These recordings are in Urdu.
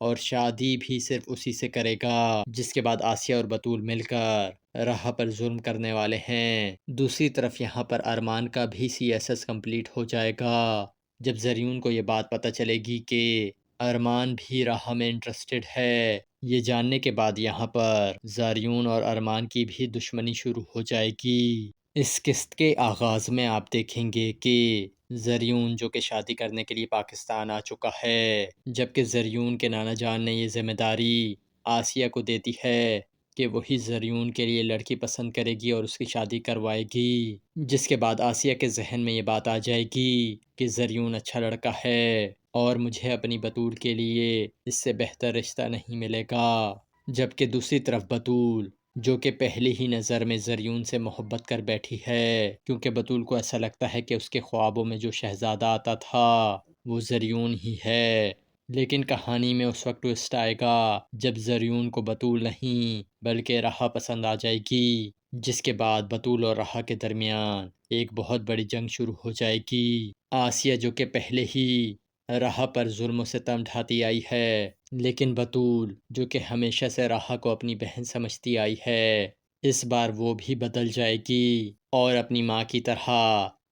اور شادی بھی صرف اسی سے کرے گا، جس کے بعد آسیہ اور بطول مل کر راہا پر ظلم کرنے والے ہیں۔ دوسری طرف یہاں پر ارمان کا بھی CSS کمپلیٹ ہو جائے گا جب زریون کو یہ بات پتہ چلے گی کہ ارمان بھی راہا میں انٹرسٹڈ ہے۔ یہ جاننے کے بعد یہاں پر زریون اور ارمان کی بھی دشمنی شروع ہو جائے گی۔ اس قسط کے آغاز میں آپ دیکھیں گے کہ زریون جو کہ شادی کرنے کے لیے پاکستان آ چکا ہے، جبکہ زریون کے نانا جان نے یہ ذمہ داری آسیہ کو دیتی ہے کہ وہی زریون کے لیے لڑکی پسند کرے گی اور اس کی شادی کروائے گی، جس کے بعد آسیہ کے ذہن میں یہ بات آ جائے گی کہ زریون اچھا لڑکا ہے اور مجھے اپنی بطول کے لیے اس سے بہتر رشتہ نہیں ملے گا۔ جبکہ دوسری طرف بطول جو کہ پہلی ہی نظر میں زریون سے محبت کر بیٹھی ہے، کیونکہ بطول کو ایسا لگتا ہے کہ اس کے خوابوں میں جو شہزادہ آتا تھا وہ زریون ہی ہے۔ لیکن کہانی میں اس وقت ٹوسٹ آئے گا جب زریون کو بطول نہیں بلکہ راہا پسند آ جائے گی، جس کے بعد بطول اور راہا کے درمیان ایک بہت بڑی جنگ شروع ہو جائے گی۔ آسیہ جو کہ پہلے ہی راہا پر ظلم و ستم ڈھاتی آئی ہے، لیکن بطول جو کہ ہمیشہ سے راہا کو اپنی بہن سمجھتی آئی ہے، اس بار وہ بھی بدل جائے گی اور اپنی ماں کی طرح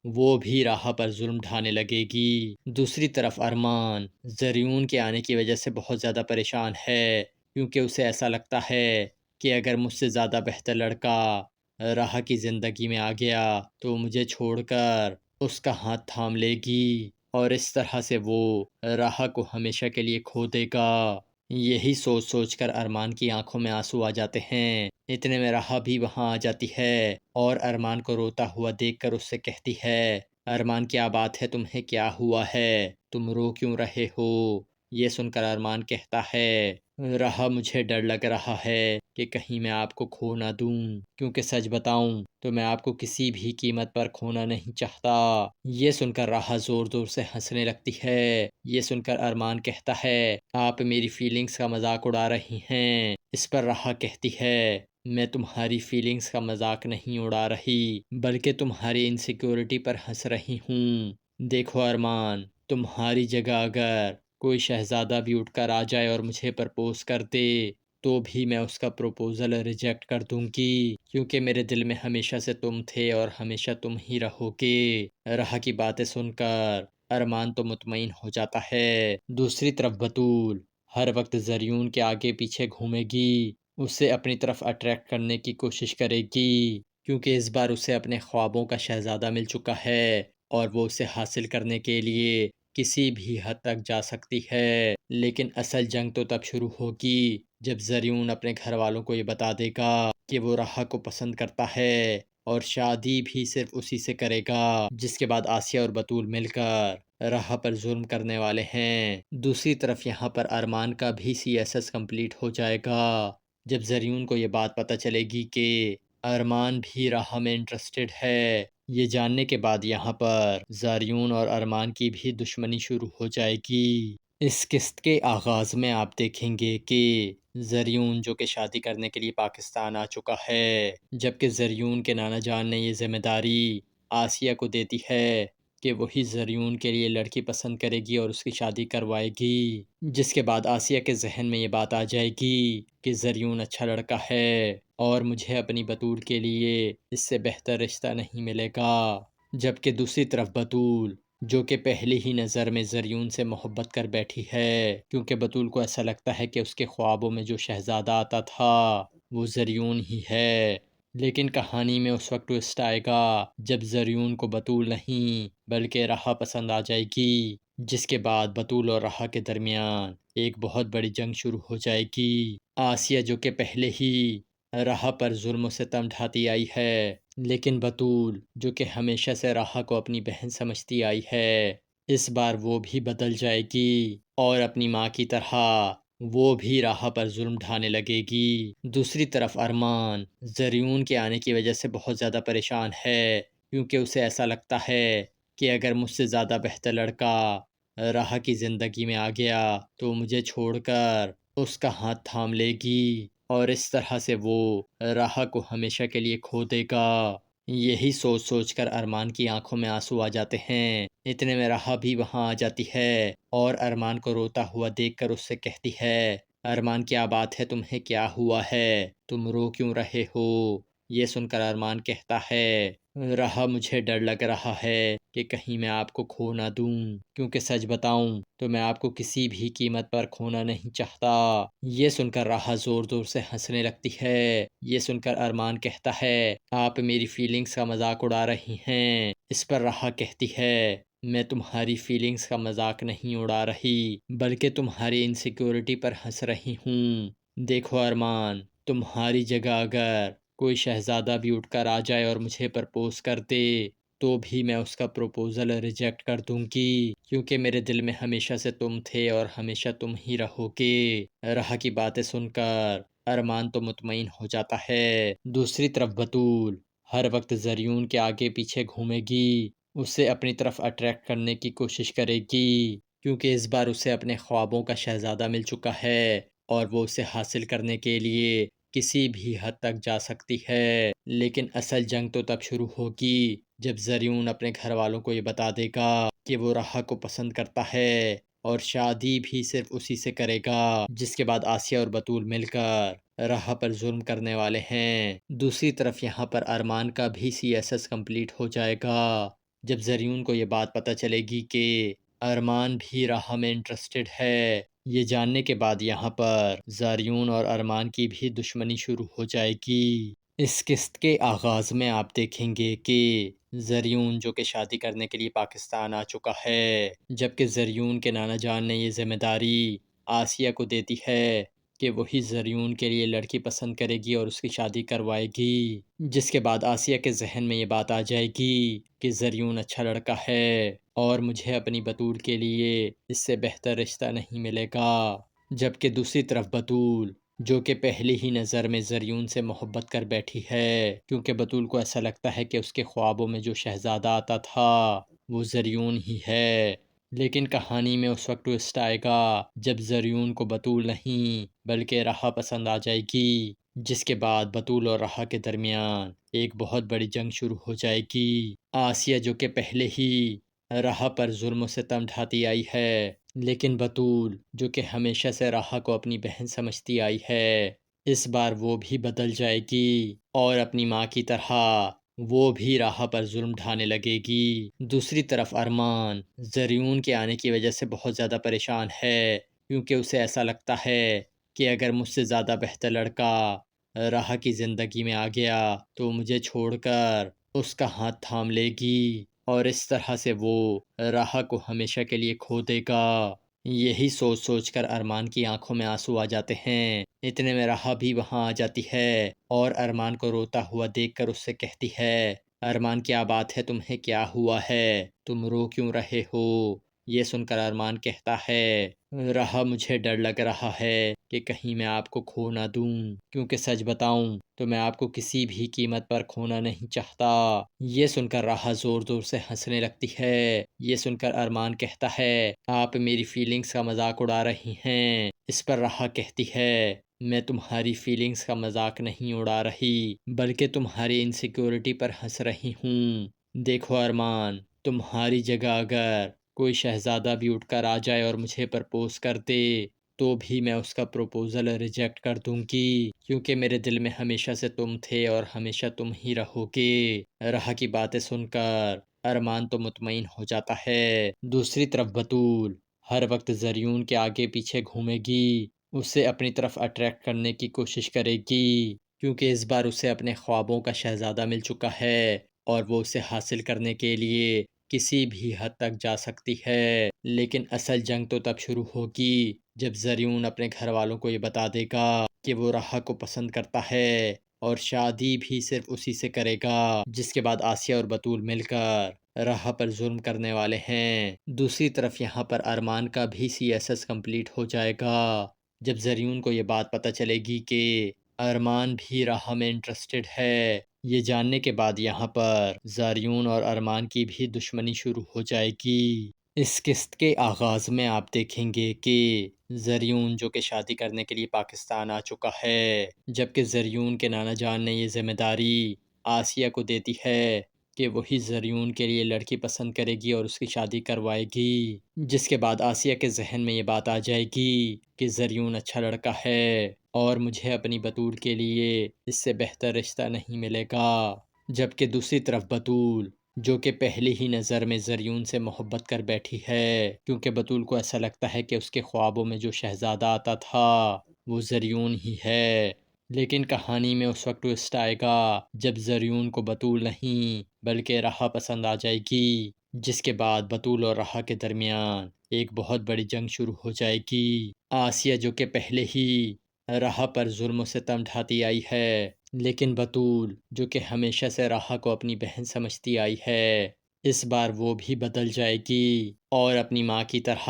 وہ بھی راہا پر ظلم ڈھانے لگے گی۔ دوسری طرف ارمان زریون کے آنے کی وجہ سے بہت زیادہ پریشان ہے، کیونکہ اسے ایسا لگتا ہے کہ اگر مجھ سے زیادہ بہتر لڑکا راہا کی زندگی میں آ گیا تو مجھے چھوڑ کر اس کا ہاتھ تھام لے گی اور اس طرح سے وہ راہا کو ہمیشہ کے لیے کھو دے گا۔ یہی سوچ سوچ کر ارمان کی آنکھوں میں آنسو آ جاتے ہیں۔ اتنے میں راہا بھی وہاں آ جاتی ہے اور ارمان کو روتا ہوا دیکھ کر اس سے کہتی ہے، ارمان کیا بات ہے، تمہیں کیا ہوا ہے، تم رو کیوں رہے ہو؟ یہ سن کر ارمان کہتا ہے، راہا مجھے ڈر لگ رہا ہے کہ کہیں میں آپ کو کھو نہ دوں، کیونکہ سچ بتاؤں تو میں آپ کو کسی بھی قیمت پر کھونا نہیں چاہتا۔ یہ سن کر راہا زور زور سے ہنسنے لگتی ہے۔ یہ سن کر ارمان کہتا ہے، آپ میری فیلنگز کا مذاق اڑا رہی ہیں۔ اس پر راہا کہتی ہے، میں تمہاری فیلنگز کا مذاق نہیں اڑا رہی بلکہ تمہاری انسیکیورٹی پر ہنس رہی ہوں۔ دیکھو ارمان، تمہاری جگہ اگر کوئی شہزادہ بھی اٹھ کر آ جائے اور مجھے پرپوز کر دے تو بھی میں اس کا پروپوزل ریجیکٹ کر دوں گی، کیونکہ میرے دل میں ہمیشہ سے تم تھے اور ہمیشہ تم ہی رہو گے۔ راہا کی باتیں سن کر ارمان تو مطمئن ہو جاتا ہے۔ دوسری طرف بطول ہر وقت زریون کے آگے پیچھے گھومے گی، اسے اپنی طرف اٹریکٹ کرنے کی کوشش کرے گی، کیونکہ اس بار اسے اپنے خوابوں کا شہزادہ مل چکا ہے اور وہ اسے حاصل کرنے کے لیے کسی بھی حد تک جا سکتی ہے۔ لیکن اصل جنگ تو تب شروع ہوگی جب زریون اپنے گھر والوں کو یہ بتا دے گا کہ وہ راہا کو پسند کرتا ہے اور شادی بھی صرف اسی سے کرے گا، جس کے بعد آسیہ اور بطول مل کر راہا پر ظلم کرنے والے ہیں۔ دوسری طرف یہاں پر ارمان کا بھی CSS کمپلیٹ ہو جائے گا جب زریون کو یہ بات پتہ چلے گی کہ ارمان بھی راہا میں انٹرسٹڈ ہے۔ یہ جاننے کے بعد یہاں پر زریون اور ارمان کی بھی دشمنی شروع ہو جائے گی۔ اس قسط کے آغاز میں آپ دیکھیں گے کہ زریون جو کہ شادی کرنے کے لیے پاکستان آ چکا ہے، جبکہ زریون کے نانا جان نے یہ ذمہ داری آسیہ کو دیتی ہے کہ وہی زریون کے لیے لڑکی پسند کرے گی اور اس کی شادی کروائے گی، جس کے بعد آسیہ کے ذہن میں یہ بات آ جائے گی کہ زریون اچھا لڑکا ہے اور مجھے اپنی بطول کے لیے اس سے بہتر رشتہ نہیں ملے گا۔ جبکہ دوسری طرف بطول جو کہ پہلی ہی نظر میں زریون سے محبت کر بیٹھی ہے، کیونکہ بطول کو ایسا لگتا ہے کہ اس کے خوابوں میں جو شہزادہ آتا تھا وہ زریون ہی ہے۔ لیکن کہانی میں اس وقت ٹوسٹ آئے گا جب زریون کو بطول نہیں بلکہ راہا پسند آ جائے گی، جس کے بعد بطول اور راہا کے درمیان ایک بہت بڑی جنگ شروع ہو جائے گی۔ آسیہ جو کہ پہلے ہی راہا پر ظلم و ستم ڈھاتی آئی ہے، لیکن بطول جو کہ ہمیشہ سے راہا کو اپنی بہن سمجھتی آئی ہے، اس بار وہ بھی بدل جائے گی اور اپنی ماں کی طرح وہ بھی راہا پر ظلم ڈھانے لگے گی۔ دوسری طرف ارمان زریون کے آنے کی وجہ سے بہت زیادہ پریشان ہے، کیونکہ اسے ایسا لگتا ہے کہ اگر مجھ سے زیادہ بہتر لڑکا راہا کی زندگی میں آ گیا تو مجھے چھوڑ کر اس کا ہاتھ تھام لے گی اور اس طرح سے وہ راہا کو ہمیشہ کے لیے کھو دے گا۔ یہی سوچ سوچ کر ارمان کی آنکھوں میں آنسو آ جاتے ہیں۔ اتنے میں رہا بھی وہاں آ جاتی ہے اور ارمان کو روتا ہوا دیکھ کر اس سے کہتی ہے، ارمان کیا بات ہے، تمہیں کیا ہوا ہے، تم رو کیوں رہے ہو؟ یہ سن کر ارمان کہتا ہے، رہا مجھے ڈر لگ رہا ہے کہ کہیں میں آپ کو کھو نہ دوں، کیونکہ سچ بتاؤں تو میں آپ کو کسی بھی قیمت پر کھونا نہیں چاہتا۔ یہ سن کر رہا زور زور سے ہنسنے لگتی ہے۔ یہ سن کر ارمان کہتا ہے، آپ میری فیلنگز کا مذاق اڑا رہی ہیں۔ اس پر رہا کہتی ہے، میں تمہاری فیلنگز کا مذاق نہیں اڑا رہی بلکہ تمہاری انسیکیورٹی پر ہنس رہی ہوں۔ دیکھو ارمان، تمہاری جگہ اگر کوئی شہزادہ بھی اٹھ کر آ جائے اور مجھے پرپوز کر دے تو بھی میں اس کا پروپوزل ریجیکٹ کر دوں گی، کیونکہ میرے دل میں ہمیشہ سے تم تھے اور ہمیشہ تم ہی رہو گے۔ رہا کی باتیں سن کر ارمان تو مطمئن ہو جاتا ہے۔ دوسری طرف بطول ہر وقت زریون کے آگے پیچھے گھومے گی، اسے اپنی طرف اٹریکٹ کرنے کی کوشش کرے گی، کیونکہ اس بار اسے اپنے خوابوں کا شہزادہ مل چکا ہے اور وہ اسے حاصل کرنے کے لیے کسی بھی حد تک جا سکتی ہے۔ لیکن اصل جنگ تو تب شروع ہوگی جب زریون اپنے گھر والوں کو یہ بتا دے گا کہ وہ رہا کو پسند کرتا ہے اور شادی بھی صرف اسی سے کرے گا، جس کے بعد آسیہ اور بطول مل کر رہا پر ظلم کرنے والے ہیں۔ دوسری طرف یہاں پر ارمان کا بھی CSS کمپلیٹ ہو جائے گا۔ جب زریون کو یہ بات پتہ چلے گی کہ ارمان بھی رہا میں انٹرسٹڈ ہے، یہ جاننے کے بعد یہاں پر زریون اور ارمان کی بھی دشمنی شروع ہو جائے گی۔ اس قسط کے آغاز میں آپ دیکھیں گے کہ زریون جو کہ شادی کرنے کے لیے پاکستان آ چکا ہے، جبکہ زریون کے نانا جان نے یہ ذمہ داری آسیہ کو دیتی ہے کہ وہی زریون کے لیے لڑکی پسند کرے گی اور اس کی شادی کروائے گی، جس کے بعد آسیہ کے ذہن میں یہ بات آ جائے گی کہ زریون اچھا لڑکا ہے اور مجھے اپنی بطول کے لیے اس سے بہتر رشتہ نہیں ملے گا۔ جبکہ دوسری طرف بطول جو کہ پہلی ہی نظر میں زریون سے محبت کر بیٹھی ہے، کیونکہ بطول کو ایسا لگتا ہے کہ اس کے خوابوں میں جو شہزادہ آتا تھا وہ زریون ہی ہے۔ لیکن کہانی میں اس وقت ٹوسٹ آئے گا جب زریون کو بطول نہیں بلکہ رہا پسند آ جائے گی، جس کے بعد بطول اور رہا کے درمیان ایک بہت بڑی جنگ شروع ہو جائے گی۔ آسیہ جو کہ پہلے ہی رہا پر ظلم و ستم ڈھاتی آئی ہے، لیکن بطول جو کہ ہمیشہ سے رہا کو اپنی بہن سمجھتی آئی ہے، اس بار وہ بھی بدل جائے گی اور اپنی ماں کی طرح وہ بھی رہا پر ظلم ڈھانے لگے گی۔ دوسری طرف ارمان زریون کے آنے کی وجہ سے بہت زیادہ پریشان ہے، کیونکہ اسے ایسا لگتا ہے کہ اگر مجھ سے زیادہ بہتر لڑکا رہا کی زندگی میں آ گیا تو مجھے چھوڑ کر اس کا ہاتھ تھام لے گی اور اس طرح سے وہ رہا کو ہمیشہ کے لیے کھو دے گا۔ یہی سوچ سوچ کر ارمان کی آنکھوں میں آنسو آ جاتے ہیں۔ اتنے میں رہا بھی وہاں آ جاتی ہے اور ارمان کو روتا ہوا دیکھ کر اس سے کہتی ہے، ارمان کیا بات ہے، تمہیں کیا ہوا ہے، تم رو کیوں رہے ہو؟ یہ سن کر ارمان کہتا ہے، رہا مجھے ڈر لگ رہا ہے کہ کہیں میں آپ کو کھو نہ دوں، کیونکہ سچ بتاؤں تو میں آپ کو کسی بھی قیمت پر کھونا نہیں چاہتا۔ یہ سن کر رہا زور زور سے ہنسنے لگتی ہے۔ یہ سن کر ارمان کہتا ہے، آپ میری فیلنگز کا مذاق اڑا رہی ہیں۔ اس پر رہا کہتی ہے، میں تمہاری فیلنگز کا مذاق نہیں اڑا رہی بلکہ تمہاری انسیکیورٹی پر ہنس رہی ہوں۔ دیکھو ارمان، تمہاری جگہ اگر کوئی شہزادہ بھی اٹھ کر آ جائے اور مجھے پرپوز کر دے تو بھی میں اس کا پروپوزل ریجیکٹ کر دوں گی، کیونکہ میرے دل میں ہمیشہ سے تم تھے اور ہمیشہ تم ہی رہو گے۔ رہا کی باتیں سن کر ارمان تو مطمئن ہو جاتا ہے۔ دوسری طرف بطول ہر وقت زریون کے آگے پیچھے گھومے گی، اسے اپنی طرف اٹریکٹ کرنے کی کوشش کرے گی، کیونکہ اس بار اسے اپنے خوابوں کا شہزادہ مل چکا ہے اور وہ اسے حاصل کرنے کے لیے کسی بھی حد تک جا سکتی ہے۔ لیکن اصل جنگ تو تب شروع ہوگی جب زریون اپنے گھر والوں کو یہ بتا دے گا کہ وہ رہا کو پسند کرتا ہے اور شادی بھی صرف اسی سے کرے گا، جس کے بعد آسیہ اور بطول مل کر رہا پر ظلم کرنے والے ہیں۔ دوسری طرف یہاں پر ارمان کا بھی CSS کمپلیٹ ہو جائے گا۔ جب زریون کو یہ بات پتہ چلے گی کہ ارمان بھی رہا میں انٹرسٹڈ ہے، یہ جاننے کے بعد یہاں پر زریون اور ارمان کی بھی دشمنی شروع ہو جائے گی۔ اس قسط کے آغاز میں آپ دیکھیں گے کہ زریون جو کہ شادی کرنے کے لیے پاکستان آ چکا ہے، جبکہ زریون کے نانا جان نے یہ ذمہ داری آسیہ کو دیتی ہے کہ وہی زریون کے لیے لڑکی پسند کرے گی اور اس کی شادی کروائے گی، جس کے بعد آسیہ کے ذہن میں یہ بات آ جائے گی کہ زریون اچھا لڑکا ہے اور مجھے اپنی بطول کے لیے اس سے بہتر رشتہ نہیں ملے گا، جبکہ دوسری طرف بطول جو کہ پہلی ہی نظر میں زریون سے محبت کر بیٹھی ہے، کیونکہ بطول کو ایسا لگتا ہے کہ اس کے خوابوں میں جو شہزادہ آتا تھا وہ زریون ہی ہے۔ لیکن کہانی میں اس وقت ٹوسٹ آئے گا جب زریون کو بطول نہیں بلکہ راہا پسند آ جائے گی، جس کے بعد بطول اور راہا کے درمیان ایک بہت بڑی جنگ شروع ہو جائے گی۔ آسیہ جو کہ پہلے ہی راہا پر ظلم و ستم ڈھاتی آئی ہے، لیکن بطول جو کہ ہمیشہ سے راہا کو اپنی بہن سمجھتی آئی ہے، اس بار وہ بھی بدل جائے گی اور اپنی ماں کی طرح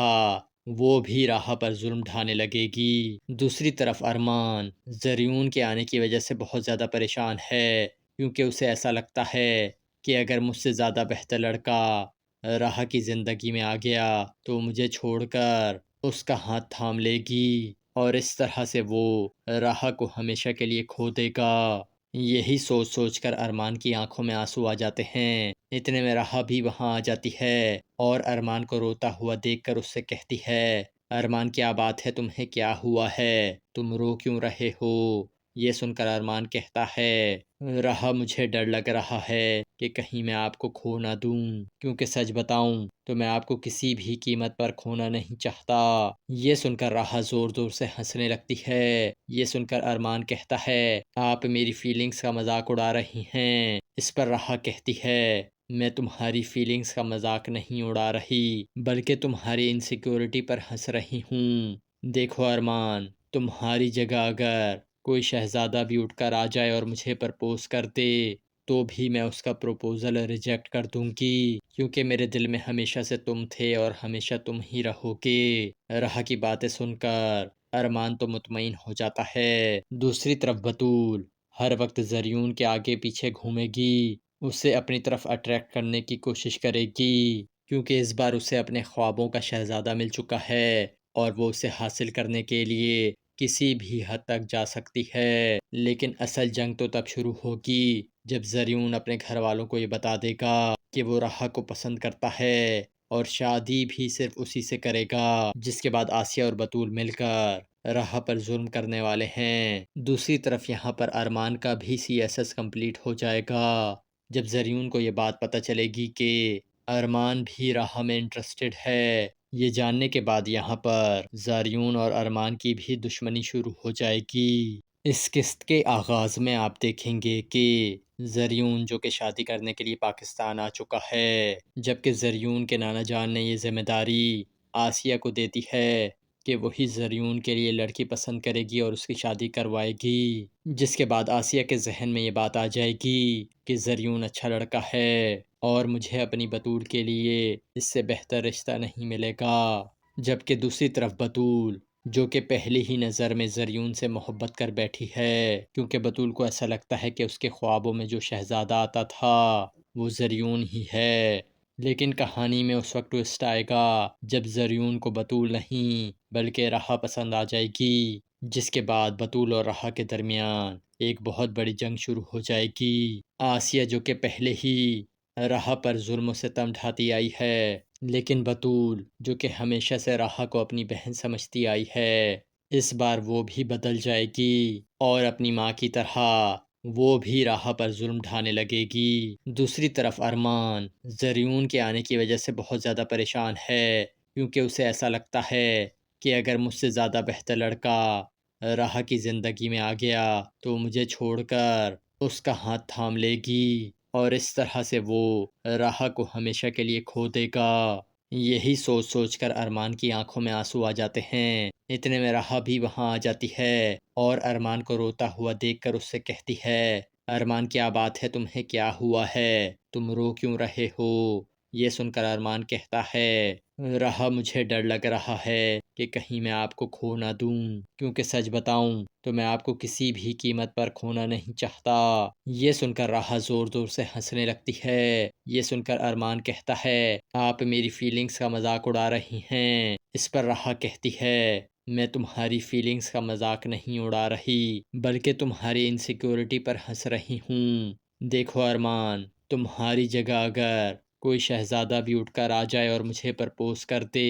وہ بھی راہا پر ظلم ڈھانے لگے گی۔ دوسری طرف ارمان زریون کے آنے کی وجہ سے بہت زیادہ پریشان ہے، کیونکہ اسے ایسا لگتا ہے کہ اگر مجھ سے زیادہ بہتر لڑکا راہا کی زندگی میں آ گیا تو مجھے چھوڑ کر اس کا ہاتھ تھام لے گی اور اس طرح سے وہ راہا کو ہمیشہ کے لیے کھو دے گا۔ یہی سوچ سوچ کر ارمان کی آنکھوں میں آنسو آ جاتے ہیں۔ اتنے میں راہا بھی وہاں آ جاتی ہے اور ارمان کو روتا ہوا دیکھ کر اس سے کہتی ہے، ارمان کیا بات ہے، تمہیں کیا ہوا ہے، تم رو کیوں رہے ہو؟ یہ سن کر ارمان کہتا ہے، راہا مجھے ڈر لگ رہا ہے کہ کہیں میں آپ کو کھو نہ دوں، کیونکہ سچ بتاؤں تو میں آپ کو کسی بھی قیمت پر کھونا نہیں چاہتا۔ یہ سن کر راہا زور زور سے ہنسنے لگتی ہے۔ یہ سن کر ارمان کہتا ہے، آپ میری فیلنگز کا مذاق اڑا رہی ہیں۔ اس پر راہا کہتی ہے، میں تمہاری فیلنگز کا مذاق نہیں اڑا رہی بلکہ تمہاری انسیکیورٹی پر ہنس رہی ہوں۔ دیکھو ارمان، تمہاری جگہ اگر کوئی شہزادہ بھی اٹھ کر آ جائے اور مجھے پرپوز کر دے تو بھی میں اس کا پروپوزل ریجیکٹ کر دوں گی، کیونکہ میرے دل میں ہمیشہ سے تم تھے اور ہمیشہ تم ہی رہو گے۔ راہا کی باتیں سن کر ارمان تو مطمئن ہو جاتا ہے۔ دوسری طرف بطول ہر وقت زریون کے آگے پیچھے گھومے گی، اسے اپنی طرف اٹریکٹ کرنے کی کوشش کرے گی، کیونکہ اس بار اسے اپنے خوابوں کا شہزادہ مل چکا ہے اور وہ اسے حاصل کرنے کے لیے کسی بھی حد تک جا سکتی ہے۔ لیکن اصل جنگ تو تب شروع ہوگی جب زریون اپنے گھر والوں کو یہ بتا دے گا کہ وہ راہا کو پسند کرتا ہے اور شادی بھی صرف اسی سے کرے گا، جس کے بعد آسیہ اور بطول مل کر راہا پر ظلم کرنے والے ہیں۔ دوسری طرف یہاں پر ارمان کا بھی CSS کمپلیٹ ہو جائے گا جب زریون کو یہ بات پتہ چلے گی کہ ارمان بھی راہا میں انٹرسٹڈ ہے۔ یہ جاننے کے بعد یہاں پر زریون اور ارمان کی بھی دشمنی شروع ہو جائے گی۔ اس قسط کے آغاز میں آپ دیکھیں گے کہ زریون جو کہ شادی کرنے کے لیے پاکستان آ چکا ہے، جبکہ زریون کے نانا جان نے یہ ذمہ داری آسیہ کو دیتی ہے کہ وہی زریون کے لیے لڑکی پسند کرے گی اور اس کی شادی کروائے گی، جس کے بعد آسیہ کے ذہن میں یہ بات آ جائے گی کہ زریون اچھا لڑکا ہے اور مجھے اپنی بطول کے لیے اس سے بہتر رشتہ نہیں ملے گا، جبکہ دوسری طرف بطول جو کہ پہلی ہی نظر میں زریون سے محبت کر بیٹھی ہے، کیونکہ بطول کو ایسا لگتا ہے کہ اس کے خوابوں میں جو شہزادہ آتا تھا وہ زریون ہی ہے۔ لیکن کہانی میں اس وقت ٹوسٹ آئے گا جب زریون کو بطول نہیں بلکہ راہا پسند آ جائے گی، جس کے بعد بطول اور راہا کے درمیان ایک بہت بڑی جنگ شروع ہو جائے گی۔ آسیہ جو کہ پہلے ہی راہا پر ظلم و ستم ڈھاتی آئی ہے، لیکن بطول جو کہ ہمیشہ سے راہا کو اپنی بہن سمجھتی آئی ہے، اس بار وہ بھی بدل جائے گی اور اپنی ماں کی طرح وہ بھی راہا پر ظلم ڈھانے لگے گی۔ دوسری طرف ارمان زریون کے آنے کی وجہ سے بہت زیادہ پریشان ہے، کیونکہ اسے ایسا لگتا ہے کہ اگر مجھ سے زیادہ بہتر لڑکا راہا کی زندگی میں آ گیا تو مجھے چھوڑ کر اس کا ہاتھ تھام لے گی اور اس طرح سے وہ راہا کو ہمیشہ کے لیے کھو دے گا۔ یہی سوچ سوچ کر ارمان کی آنکھوں میں آنسو آ جاتے ہیں۔ اتنے میں راہا بھی وہاں آ جاتی ہے اور ارمان کو روتا ہوا دیکھ کر اس سے کہتی ہے، ارمان کیا بات ہے، تمہیں کیا ہوا ہے، تم رو کیوں رہے ہو؟ یہ سن کر ارمان کہتا ہے، راہا مجھے ڈر لگ رہا ہے کہ کہیں میں آپ کو کھو نہ دوں، کیونکہ سچ بتاؤں تو میں آپ کو کسی بھی قیمت پر کھونا نہیں چاہتا۔ یہ سن کر راہا زور زور سے ہنسنے لگتی ہے۔ یہ سن کر ارمان کہتا ہے، آپ میری فیلنگز کا مذاق اڑا رہی ہیں۔ اس پر راہا کہتی ہے، میں تمہاری فیلنگز کا مذاق نہیں اڑا رہی بلکہ تمہاری انسیکیورٹی پر ہنس رہی ہوں۔ دیکھو ارمان، تمہاری جگہ اگر کوئی شہزادہ بھی اٹھ کر آ جائے اور مجھے پرپوز کر دے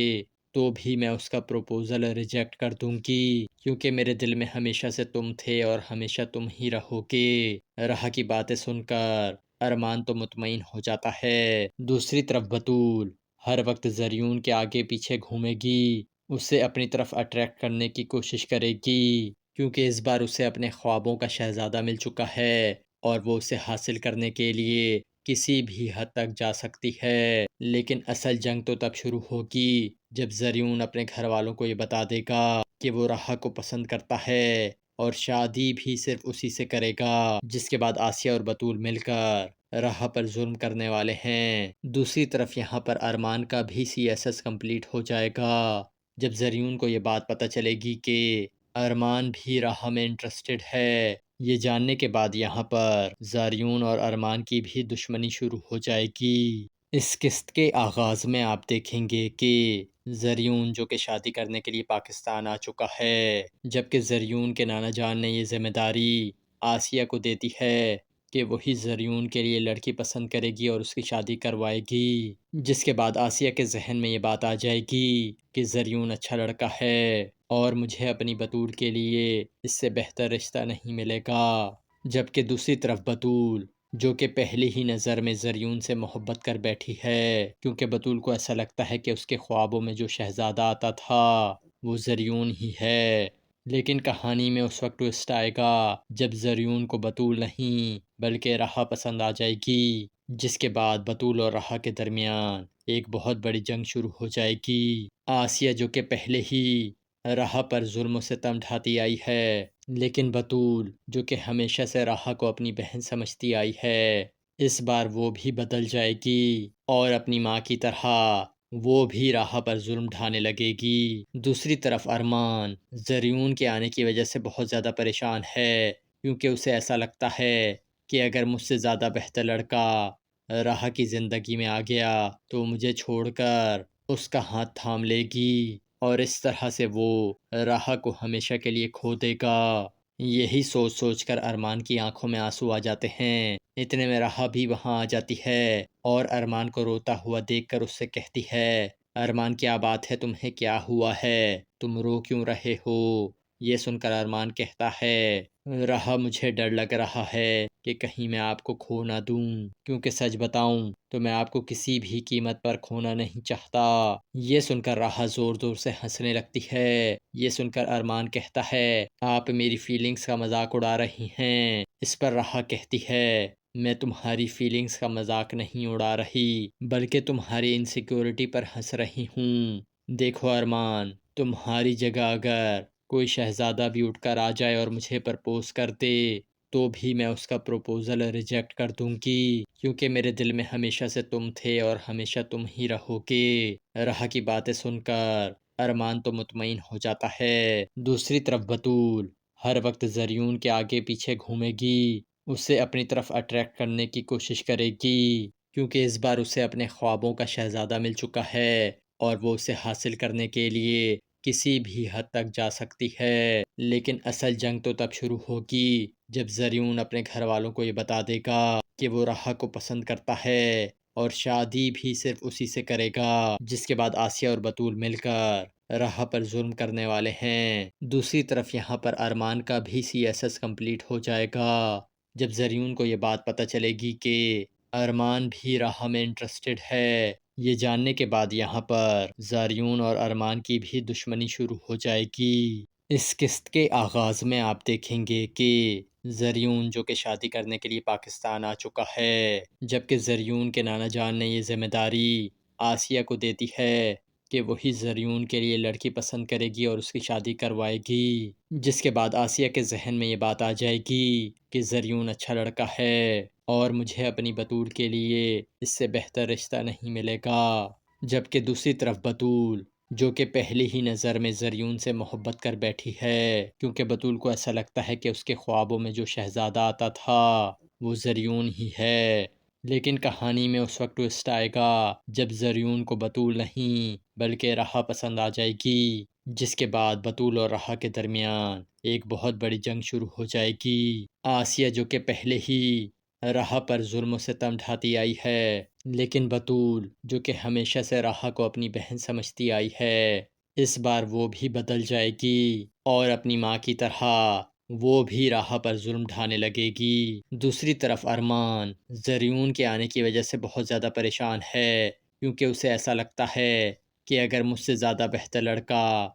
تو بھی میں اس کا پروپوزل ریجیکٹ کر دوں گی، کیونکہ میرے دل میں ہمیشہ سے تم تھے اور ہمیشہ تم ہی رہو گے۔ رہا کی باتیں سن کر ارمان تو مطمئن ہو جاتا ہے۔ دوسری طرف بطول ہر وقت زریون کے آگے پیچھے گھومے گی، اسے اپنی طرف اٹریکٹ کرنے کی کوشش کرے گی، کیونکہ اس بار اسے اپنے خوابوں کا شہزادہ مل چکا ہے اور وہ اسے حاصل کرنے کے لیے کسی بھی حد تک جا سکتی ہے۔ لیکن اصل جنگ تو تب شروع ہوگی جب زریون اپنے گھر والوں کو یہ بتا دے گا کہ وہ راحہ کو پسند کرتا ہے اور شادی بھی صرف اسی سے کرے گا، جس کے بعد آسیہ اور بطول مل کر راحہ پر ظلم کرنے والے ہیں۔ دوسری طرف یہاں پر ارمان کا بھی CSS کمپلیٹ ہو جائے گا جب زریون کو یہ بات پتہ چلے گی کہ ارمان بھی راحہ میں انٹرسٹڈ ہے۔ یہ جاننے کے بعد یہاں پر زریون اور ارمان کی بھی دشمنی شروع ہو جائے گی۔ اس قسط کے آغاز میں آپ دیکھیں گے کہ زریون جو کہ شادی کرنے کے لیے پاکستان آ چکا ہے، جبکہ زریون کے نانا جان نے یہ ذمہ داری آسیہ کو دیتی ہے کہ وہی زریون کے لیے لڑکی پسند کرے گی اور اس کی شادی کروائے گی، جس کے بعد آسیہ کے ذہن میں یہ بات آ جائے گی کہ زریون اچھا لڑکا ہے اور مجھے اپنی بطول کے لیے اس سے بہتر رشتہ نہیں ملے گا۔ جبکہ دوسری طرف بطول جو کہ پہلی ہی نظر میں زریون سے محبت کر بیٹھی ہے، کیونکہ بطول کو ایسا لگتا ہے کہ اس کے خوابوں میں جو شہزادہ آتا تھا وہ زریون ہی ہے۔ لیکن کہانی میں اس وقت ٹوسٹ آئے گا جب زریون کو بطول نہیں بلکہ راحہ پسند آ جائے گی، جس کے بعد بطول اور راحہ کے درمیان ایک بہت بڑی جنگ شروع ہو جائے گی۔ آسیہ جو کہ پہلے ہی راحہ پر ظلم و ستم ڈھاتی آئی ہے، لیکن بطول جو کہ ہمیشہ سے راحہ کو اپنی بہن سمجھتی آئی ہے، اس بار وہ بھی بدل جائے گی اور اپنی ماں کی طرح وہ بھی راحہ پر ظلم ڈھانے لگے گی۔ دوسری طرف ارمان زریون کے آنے کی وجہ سے بہت زیادہ پریشان ہے، کیونکہ اسے ایسا لگتا ہے کہ اگر مجھ سے زیادہ بہتر لڑکا راحہ کی زندگی میں آ گیا تو مجھے چھوڑ کر اس کا ہاتھ تھام لے گی اور اس طرح سے وہ راحہ کو ہمیشہ کے لیے کھو دے گا۔ یہی سوچ سوچ کر ارمان کی آنکھوں میں آنسو آ جاتے ہیں۔ اتنے میں راحہ بھی وہاں آ جاتی ہے اور ارمان کو روتا ہوا دیکھ کر اس سے کہتی ہے، ارمان کیا بات ہے، تمہیں کیا ہوا ہے، تم رو کیوں رہے ہو؟ یہ سن کر ارمان کہتا ہے، راحہ مجھے ڈر لگ رہا ہے کہ کہیں میں آپ کو کھو نہ دوں، کیونکہ سچ بتاؤں تو میں آپ کو کسی بھی قیمت پر کھونا نہیں چاہتا۔ یہ سن کر راحہ زور زور سے ہنسنے لگتی ہے۔ یہ سن کر ارمان کہتا ہے، آپ میری فیلنگز کا مذاق اڑا رہی ہیں۔ اس پر راحہ کہتی ہے، میں تمہاری فیلنگز کا مذاق نہیں اڑا رہی بلکہ تمہاری انسیکیورٹی پر ہنس رہی ہوں۔ دیکھو ارمان، تمہاری جگہ اگر کوئی شہزادہ بھی اٹھ کر آ جائے اور مجھے پرپوز کر دے تو بھی میں اس کا پروپوزل ریجیکٹ کر دوں گی، کیونکہ میرے دل میں ہمیشہ سے تم تھے اور ہمیشہ تم ہی رہو گے۔ راحہ کی باتیں سن کر ارمان تو مطمئن ہو جاتا ہے۔ دوسری طرف بطول ہر وقت زریون کے آگے پیچھے گھومے گی، اسے اپنی طرف اٹریکٹ کرنے کی کوشش کرے گی، کیونکہ اس بار اسے اپنے خوابوں کا شہزادہ مل چکا ہے اور وہ اسے حاصل کرنے کے لیے کسی بھی حد تک جا سکتی ہے۔ لیکن اصل جنگ تو تب شروع ہوگی جب زریون اپنے گھر والوں کو یہ بتا دے گا کہ وہ راحہ کو پسند کرتا ہے اور شادی بھی صرف اسی سے کرے گا، جس کے بعد آسیہ اور بطول مل کر راحہ پر ظلم کرنے والے ہیں۔ دوسری طرف یہاں پر ارمان کا بھی CSS کمپلیٹ ہو جائے گا جب زریون کو یہ بات پتہ چلے گی کہ ارمان بھی راحہ میں انٹرسٹڈ ہے۔ یہ جاننے کے بعد یہاں پر زریون اور ارمان کی بھی دشمنی شروع ہو جائے گی۔ اس قسط کے آغاز میں آپ دیکھیں گے کہ زریون جو کہ شادی کرنے کے لیے پاکستان آ چکا ہے، جبکہ زریون کے نانا جان نے یہ ذمہ داری آسیہ کو دیتی ہے کہ وہی زریون کے لیے لڑکی پسند کرے گی اور اس کی شادی کروائے گی، جس کے بعد آسیہ کے ذہن میں یہ بات آ جائے گی کہ زریون اچھا لڑکا ہے اور مجھے اپنی بطول کے لیے اس سے بہتر رشتہ نہیں ملے گا۔ جبکہ دوسری طرف بطول جو کہ پہلی ہی نظر میں زریون سے محبت کر بیٹھی ہے، کیونکہ بطول کو ایسا لگتا ہے کہ اس کے خوابوں میں جو شہزادہ آتا تھا وہ زریون ہی ہے۔ لیکن کہانی میں اس وقت ٹوسٹ آئے گا جب زریون کو بطول نہیں بلکہ راحہ پسند آ جائے گی، جس کے بعد بطول اور راحہ کے درمیان ایک بہت بڑی جنگ شروع ہو جائے گی۔ آسیہ جو کہ پہلے ہی راحہ پر ظلم و ستم ڈھاتی آئی ہے، لیکن بطول جو کہ ہمیشہ سے راحہ کو اپنی بہن سمجھتی آئی ہے، اس بار وہ بھی بدل جائے گی اور اپنی ماں کی طرح وہ بھی راحہ پر ظلم ڈھانے لگے گی۔ دوسری طرف ارمان زریون کے آنے کی وجہ سے بہت زیادہ پریشان ہے، کیونکہ اسے ایسا لگتا ہے کہ اگر مجھ سے زیادہ بہتر لڑکا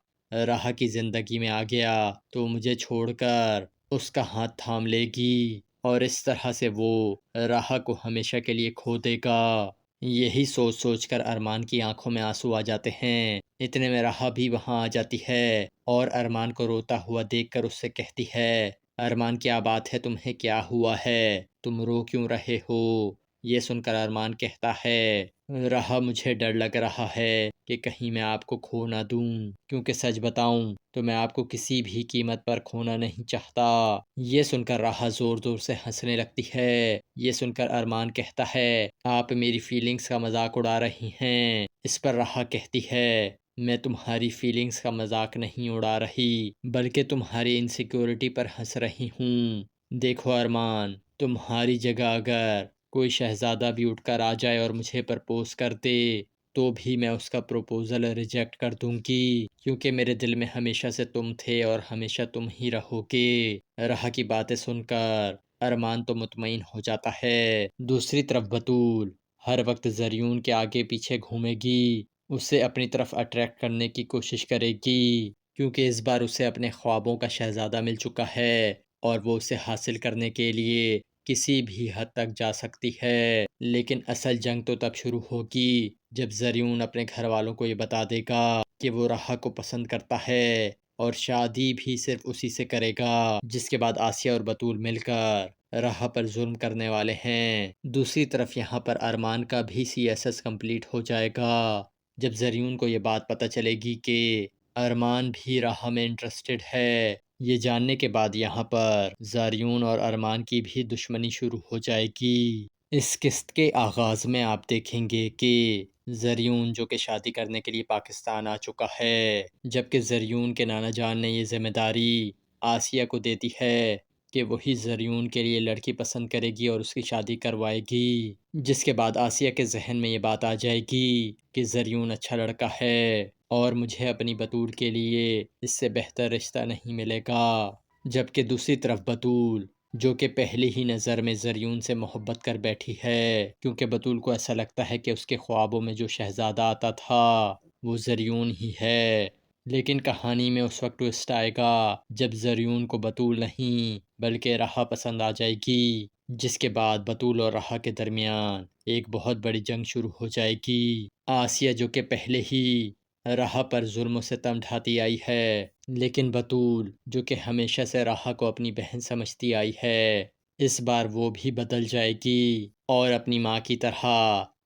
راحہ کی زندگی میں آ گیا تو مجھے چھوڑ کر اس کا ہاتھ تھام لے گی اور اس طرح سے وہ راحہ کو ہمیشہ کے لیے کھو دے گا۔ یہی سوچ سوچ کر ارمان کی آنکھوں میں آنسو آ جاتے ہیں۔ اتنے میں راحہ بھی وہاں آ جاتی ہے اور ارمان کو روتا ہوا دیکھ کر اس سے کہتی ہے، ارمان کیا بات ہے، تمہیں کیا ہوا ہے، تم رو کیوں رہے ہو؟ یہ سن کر ارمان کہتا ہے، راحہ مجھے ڈر لگ رہا ہے کہ کہیں میں آپ کو کھو نہ دوں، کیونکہ سچ بتاؤں تو میں آپ کو کسی بھی قیمت پر کھونا نہیں چاہتا۔ یہ سن کر راحہ زور زور سے ہنسنے لگتی ہے۔ یہ سن کر ارمان کہتا ہے، آپ میری فیلنگز کا مذاق اڑا رہی ہیں۔ اس پر راحہ کہتی ہے، میں تمہاری فیلنگز کا مذاق نہیں اڑا رہی بلکہ تمہاری انسیکیورٹی پر ہنس رہی ہوں۔ دیکھو ارمان، تمہاری جگہ اگر کوئی شہزادہ بھی اٹھ کر آ جائے اور مجھے پرپوز کر دے تو بھی میں اس کا پروپوزل ریجیکٹ کر دوں گی، کیونکہ میرے دل میں ہمیشہ سے تم تھے اور ہمیشہ تم ہی رہو گے۔ راحہ کی باتیں سن کر ارمان تو مطمئن ہو جاتا ہے۔ دوسری طرف بطول ہر وقت زریون کے آگے پیچھے گھومے گی، اسے اپنی طرف اٹریکٹ کرنے کی کوشش کرے گی، کیونکہ اس بار اسے اپنے خوابوں کا شہزادہ مل چکا ہے اور وہ اسے حاصل کرنے کے لیے کسی بھی حد تک جا سکتی ہے۔ لیکن اصل جنگ تو تب شروع ہوگی جب زریون اپنے گھر والوں کو یہ بتا دے گا کہ وہ راحہ کو پسند کرتا ہے اور شادی بھی صرف اسی سے کرے گا، جس کے بعد آسیہ اور بطول مل کر راحہ پر ظلم کرنے والے ہیں۔ دوسری طرف یہاں پر ارمان کا بھی CSS کمپلیٹ ہو جائے گا جب زریون کو یہ بات پتہ چلے گی کہ ارمان بھی راحہ میں انٹرسٹڈ ہے۔ یہ جاننے کے بعد یہاں پر زریون اور ارمان کی بھی دشمنی شروع ہو جائے گی۔ اس قسط کے آغاز میں آپ دیکھیں گے کہ زریون جو کہ شادی کرنے کے لیے پاکستان آ چکا ہے، جبکہ زریون کے نانا جان نے یہ ذمہ داری آسیہ کو دیتی ہے کہ وہی زریون کے لیے لڑکی پسند کرے گی اور اس کی شادی کروائے گی، جس کے بعد آسیہ کے ذہن میں یہ بات آ جائے گی کہ زریون اچھا لڑکا ہے اور مجھے اپنی بطول کے لیے اس سے بہتر رشتہ نہیں ملے گا۔ جبکہ دوسری طرف بطول جو کہ پہلی ہی نظر میں زریون سے محبت کر بیٹھی ہے، کیونکہ بطول کو ایسا لگتا ہے کہ اس کے خوابوں میں جو شہزادہ آتا تھا وہ زریون ہی ہے۔ لیکن کہانی میں اس وقت ٹوسٹ آئے گا جب زریون کو بطول نہیں بلکہ راحہ پسند آ جائے گی، جس کے بعد بطول اور راحہ کے درمیان ایک بہت بڑی جنگ شروع ہو جائے گی۔ آسیہ جو کہ پہلے ہی راحہ پر ظلم و ستم ڈھاتی آئی ہے، لیکن بطول جو کہ ہمیشہ سے راحہ کو اپنی بہن سمجھتی آئی ہے، اس بار وہ بھی بدل جائے گی اور اپنی ماں کی طرح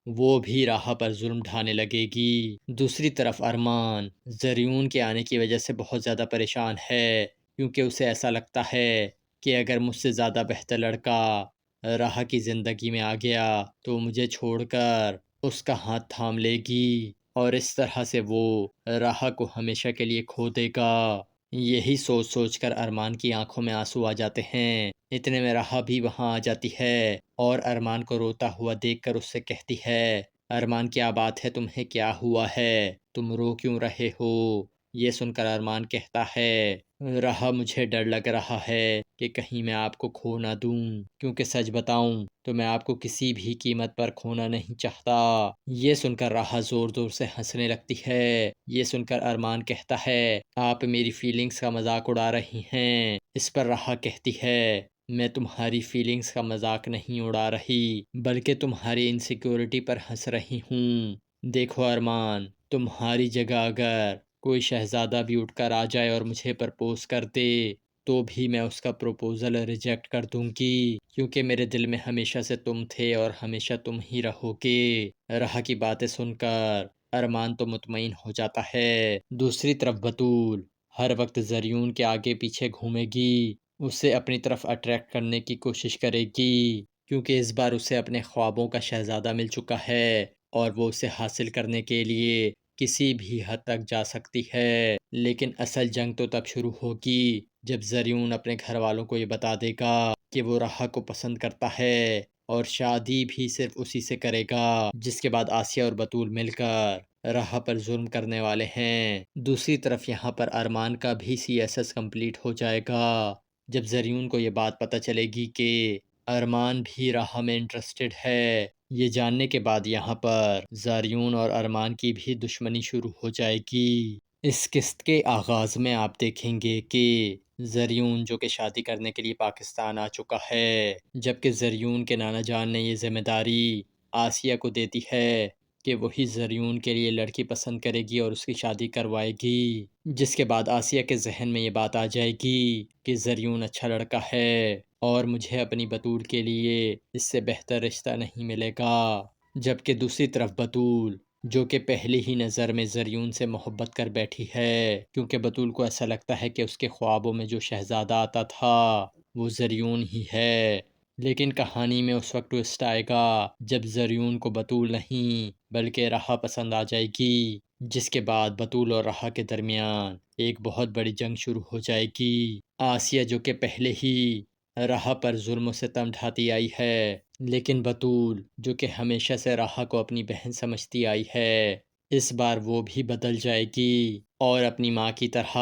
وہ بھی راحہ پر ظلم ڈھانے لگے گی۔ دوسری طرف ارمان زریون کے آنے کی وجہ سے بہت زیادہ پریشان ہے، کیونکہ اسے ایسا لگتا ہے کہ اگر مجھ سے زیادہ بہتر لڑکا راحہ کی زندگی میں آ گیا تو مجھے چھوڑ کر اس کا ہاتھ تھام لے گی اور اس طرح سے وہ راحہ کو ہمیشہ کے لیے کھو دے گا۔ یہی سوچ سوچ کر ارمان کی آنکھوں میں آنسو آ جاتے ہیں۔ اتنے میں راحہ بھی وہاں آ جاتی ہے اور ارمان کو روتا ہوا دیکھ کر اس سے کہتی ہے، ارمان کیا بات ہے، تمہیں کیا ہوا ہے، تم رو کیوں رہے ہو؟ یہ سن کر ارمان کہتا ہے، راحہ مجھے ڈر لگ رہا ہے کہ کہیں میں آپ کو کھو نہ دوں، کیونکہ سچ بتاؤں تو میں آپ کو کسی بھی قیمت پر کھونا نہیں چاہتا۔ یہ سن کر راحہ زور زور سے ہنسنے لگتی ہے۔ یہ سن کر ارمان کہتا ہے، آپ میری فیلنگز کا مذاق اڑا رہی ہیں۔ اس پر راحہ کہتی ہے، میں تمہاری فیلنگز کا مذاق نہیں اڑا رہی بلکہ تمہاری انسیکیورٹی پر ہنس رہی ہوں۔ دیکھو ارمان، تمہاری جگہ اگر کوئی شہزادہ بھی اٹھ کر آ جائے اور مجھے پرپوز کر دے تو بھی میں اس کا پروپوزل ریجیکٹ کر دوں گی، کیونکہ میرے دل میں ہمیشہ سے تم تھے اور ہمیشہ تم ہی رہو گے۔ راحہ کی باتیں سن کر ارمان تو مطمئن ہو جاتا ہے۔ دوسری طرف بطول ہر وقت زریون کے آگے پیچھے گھومے گی، اسے اپنی طرف اٹریکٹ کرنے کی کوشش کرے گی، کیونکہ اس بار اسے اپنے خوابوں کا شہزادہ مل چکا ہے اور وہ اسے حاصل کرنے کے لیے کسی بھی حد تک جا سکتی ہے۔ لیکن اصل جنگ تو تب شروع ہوگی جب زریون اپنے گھر والوں کو یہ بتا دے گا کہ وہ راہا کو پسند کرتا ہے اور شادی بھی صرف اسی سے کرے گا، جس کے بعد آسیہ اور بطول مل کر راہا پر ظلم کرنے والے ہیں۔ دوسری طرف یہاں پر ارمان کا بھی CSS کمپلیٹ ہو جائے گا جب زریون کو یہ بات پتہ چلے گی کہ ارمان بھی راہا میں انٹرسٹڈ ہے۔ یہ جاننے کے بعد یہاں پر زریون اور ارمان کی بھی دشمنی شروع ہو جائے گی۔ اس قسط کے آغاز میں آپ دیکھیں گے کہ زریون جو کہ شادی کرنے کے لیے پاکستان آ چکا ہے، جبکہ زریون کے نانا جان نے یہ ذمہ داری آسیہ کو دیتی ہے کہ وہی زریون کے لیے لڑکی پسند کرے گی اور اس کی شادی کروائے گی، جس کے بعد آسیہ کے ذہن میں یہ بات آ جائے گی کہ زریون اچھا لڑکا ہے اور مجھے اپنی بطول کے لیے اس سے بہتر رشتہ نہیں ملے گا، جبکہ دوسری طرف بطول جو کہ پہلی ہی نظر میں زریون سے محبت کر بیٹھی ہے، کیونکہ بطول کو ایسا لگتا ہے کہ اس کے خوابوں میں جو شہزادہ آتا تھا وہ زریون ہی ہے۔ لیکن کہانی میں اس وقت ٹوسٹ آئے گا جب زریون کو بطول نہیں بلکہ راہا پسند آ جائے گی، جس کے بعد بطول اور راہا کے درمیان ایک بہت بڑی جنگ شروع ہو جائے گی۔ آسیہ جو کہ پہلے ہی راہا پر ظلم و ستم ڈھاتی آئی ہے، لیکن بطول جو کہ ہمیشہ سے راہا کو اپنی بہن سمجھتی آئی ہے، اس بار وہ بھی بدل جائے گی اور اپنی ماں کی طرح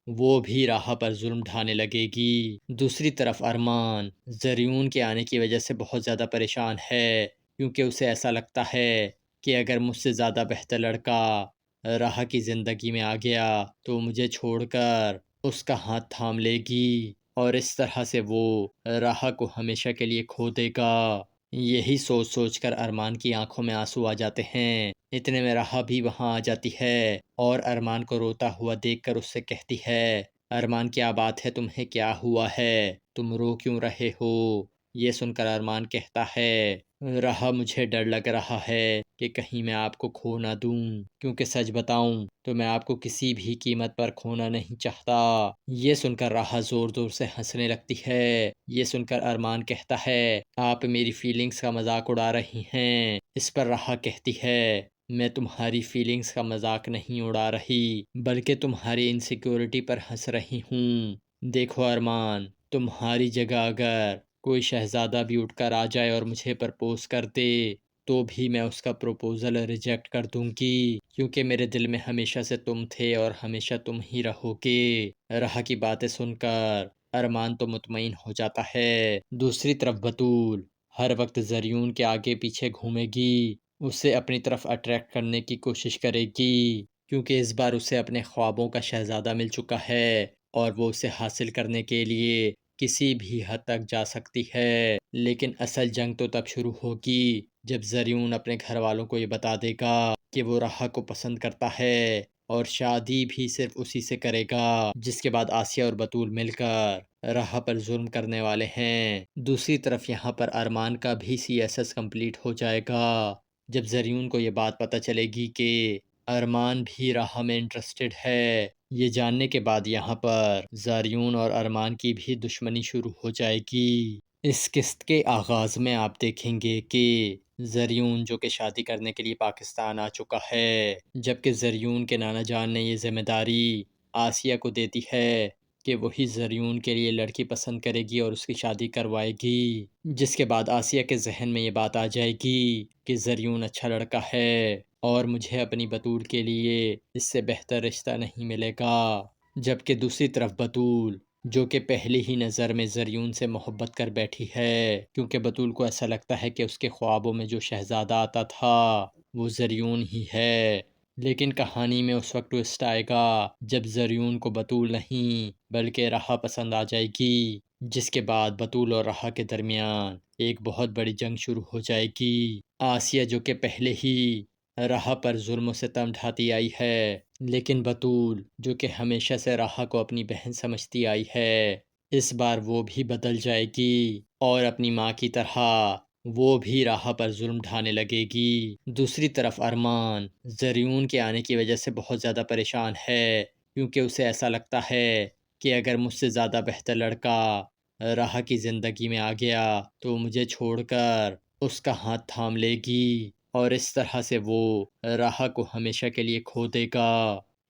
وہ بھی راہا پر ظلم ڈھانے لگے گی۔ دوسری طرف ارمان زریون کے آنے کی وجہ سے بہت زیادہ پریشان ہے، کیونکہ اسے ایسا لگتا ہے کہ اگر مجھ سے زیادہ بہتر لڑکا راہا کی زندگی میں آ گیا تو مجھے چھوڑ کر اس کا ہاتھ تھام لے گی اور اس طرح سے وہ راہا کو ہمیشہ کے لیے کھو دے گا۔ یہی سوچ سوچ کر ارمان کی آنکھوں میں آنسو آ جاتے ہیں۔ اتنے میں راہا بھی وہاں آ جاتی ہے اور ارمان کو روتا ہوا دیکھ کر اس سے کہتی ہے، ارمان کیا بات ہے، تمہیں کیا ہوا ہے، تم رو کیوں رہے ہو؟ یہ سن کر ارمان کہتا ہے، راہا مجھے ڈر لگ رہا ہے کہ کہیں میں آپ کو کھو نہ دوں، کیونکہ سچ بتاؤں تو میں آپ کو کسی بھی قیمت پر کھونا نہیں چاہتا۔ یہ سن کر راہا زور زور سے ہنسنے لگتی ہے۔ یہ سن کر ارمان کہتا ہے، آپ میری فیلنگز کا مذاق اڑا رہی ہیں۔ اس پر راہا کہتی ہے، میں تمہاری فیلنگز کا مذاق نہیں اڑا رہی بلکہ تمہاری انسیکیورٹی پر ہنس رہی ہوں۔ دیکھو ارمان، تمہاری جگہ اگر کوئی شہزادہ بھی اٹھ کر آ جائے اور مجھے پرپوز کر دے تو بھی میں اس کا پروپوزل ریجیکٹ کر دوں گی، کیونکہ میرے دل میں ہمیشہ سے تم تھے اور ہمیشہ تم ہی رہو گے۔ راہا کی باتیں سن کر ارمان تو مطمئن ہو جاتا ہے۔ دوسری طرف بطول ہر وقت زریون کے آگے پیچھے گھومے گی، اسے اپنی طرف اٹریکٹ کرنے کی کوشش کرے گی، کیونکہ اس بار اسے اپنے خوابوں کا شہزادہ مل چکا ہے اور وہ اسے حاصل کرنے کے لیے کسی بھی حد تک جا سکتی ہے۔ لیکن اصل جنگ تو تب شروع ہوگی جب زریون اپنے گھر والوں کو یہ بتا دے گا کہ وہ راہا کو پسند کرتا ہے اور شادی بھی صرف اسی سے کرے گا، جس کے بعد آسیہ اور بطول مل کر راہا پر ظلم کرنے والے ہیں۔ دوسری طرف یہاں پر ارمان کا بھی CSS کمپلیٹ ہو جائے گا جب زریون کو یہ بات پتہ چلے گی کہ ارمان بھی راہا میں انٹرسٹڈ ہے۔ یہ جاننے کے بعد یہاں پر زریون اور ارمان کی بھی دشمنی شروع ہو جائے گی۔ اس قسط کے آغاز میں آپ دیکھیں گے کہ زریون جو کہ شادی کرنے کے لیے پاکستان آ چکا ہے، جبکہ زریون کے نانا جان نے یہ ذمہ داری آسیہ کو دیتی ہے کہ وہی زریون کے لیے لڑکی پسند کرے گی اور اس کی شادی کروائے گی، جس کے بعد آسیہ کے ذہن میں یہ بات آ جائے گی کہ زریون اچھا لڑکا ہے اور مجھے اپنی بطول کے لیے اس سے بہتر رشتہ نہیں ملے گا، جبکہ دوسری طرف بطول جو کہ پہلی ہی نظر میں زریون سے محبت کر بیٹھی ہے، کیونکہ بطول کو ایسا لگتا ہے کہ اس کے خوابوں میں جو شہزادہ آتا تھا وہ زریون ہی ہے۔ لیکن کہانی میں اس وقت ٹوسٹ آئے گا جب زریون کو بطول نہیں بلکہ راہا پسند آ جائے گی، جس کے بعد بطول اور راہا کے درمیان ایک بہت بڑی جنگ شروع ہو جائے گی۔ آسیہ جو کہ پہلے ہی راہا پر ظلم و ستم ڈھاتی آئی ہے، لیکن بطول جو کہ ہمیشہ سے راہا کو اپنی بہن سمجھتی آئی ہے، اس بار وہ بھی بدل جائے گی اور اپنی ماں کی طرح وہ بھی راہا پر ظلم ڈھانے لگے گی۔ دوسری طرف ارمان زریون کے آنے کی وجہ سے بہت زیادہ پریشان ہے، کیونکہ اسے ایسا لگتا ہے کہ اگر مجھ سے زیادہ بہتر لڑکا راہا کی زندگی میں آ گیا تو مجھے چھوڑ کر اس کا ہاتھ تھام لے گی اور اس طرح سے وہ راہا کو ہمیشہ کے لیے کھو دے گا۔